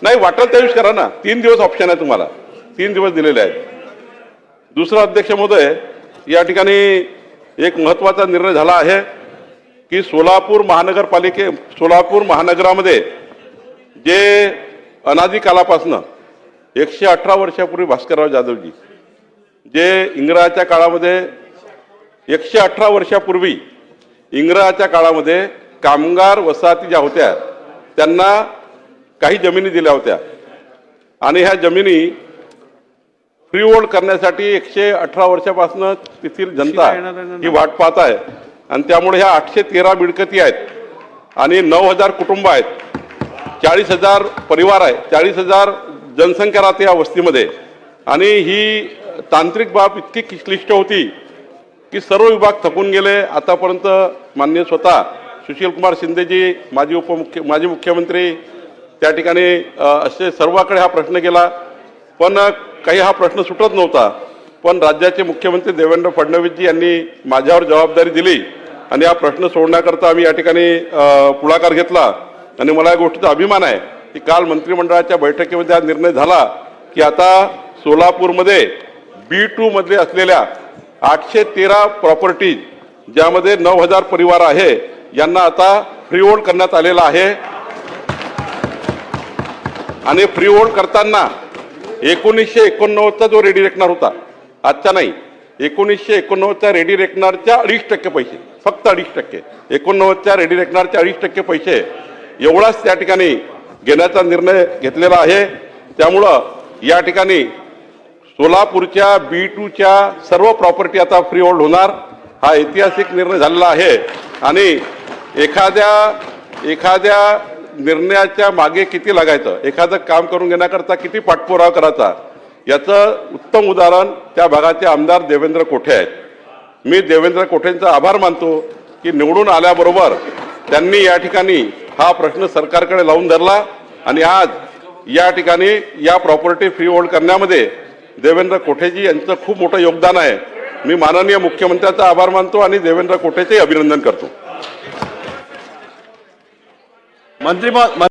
नाही वाटेल त्यावेळेस करा ना, 3 दिवस ऑप्शन आहे तुम्हाला, 3 दिवस दिलेले आहेत. दुसरा अध्यक्ष महोदय, या ठिकाणी एक महत्त्वाचा निर्णय झाला आहे की सोलापूर महानगरामध्ये जे अनादी कालापासून 118 वर्षापूर्वी भास्करराव जाधवजी जे इंग्रजाच्या काळामध्ये 118 वर्षापूर्वी इंग्रजाच्या काळामध्ये कामगार वसाहती ज्या होत्या त्यांना काही जमिनी दिल्या होत्या आणि ह्या जमिनी फ्री होल्ड करण्यासाठी 118 वर्षापासून तेथील जनता ही वाट पाहत आहे आणि त्यामुळे ह्या 813 मिळकती आहेत आणि 9000 कुटुंब आहेत, 40,000 परिवार आहे, 40,000 जनसंख्या राहते या वस्तीमध्ये. आणि ही तांत्रिक बाब इतकी क्लिष्ट होती की सर्व विभाग थकून गेले. आतापर्यंत माननीय स्वतः सुशीलकुमार शिंदेजी माजी मुख्यमंत्री त्या ठिकाणी असे सर्वांकडे हा प्रश्न गेला, पण काही हा प्रश्न सुटत नव्हता. पण राज्याचे मुख्यमंत्री देवेंद्र फडणवीसजी यांनी माझ्यावर जबाबदारी दिली आणि हा प्रश्न सोडण्याकरता आम्ही या ठिकाणी पुढाकार घेतला. आणि मला या गोष्टीचा अभिमान आहे की काल मंत्रिमंडळाच्या बैठकीमध्ये हा निर्णय झाला की आता सोलापूरमध्ये B2 मध्ये असलेल्या 813 प्रॉपर्टीज ज्यामध्ये 9000 परिवार आहे यांना आता फ्री होल्ड करण्यात आलेला आहे. आणि फ्री होल्ड करताना 1989चा जो रेडी रेकनर होता, आजचा नाही, 1989च्या रेडी रेकनरच्या 2.5% पैसे, फक्त 2.5%, 89च्या रेडी रेकनरच्या 2.5% पैसे एवढाच त्या ठिकाणी घेण्याचा निर्णय घेतलेला आहे. त्यामुळं या ठिकाणी सोलापूरच्या B2च्या सर्व प्रॉपर्टी आता फ्री होल्ड होणार. हा ऐतिहासिक निर्णय झालेला आहे आणि एखाद्या निर्णयाच्या मागे किती लागायचं, एखादं काम करून घेण्याकरता किती पाठपुरावा करायचा, याचं उत्तम उदाहरण त्या भागाचे आमदार देवेंद्र कोठे आहेत. मी देवेंद्र कोठेंचा आभार मानतो की निवडून आल्याबरोबर त्यांनी या ठिकाणी हा प्रश्न सरकारकडे लावून धरला आणि आज या ठिकाणी या प्रॉपर्टी फ्री होल्ड करण्यामध्ये देवेंद्र कोठेजी यांचं खूप मोठं योगदान आहे. मी माननीय मुख्यमंत्र्यांचा आभार मानतो आणि देवेंद्र कोठेचे अभिनंदन करतो.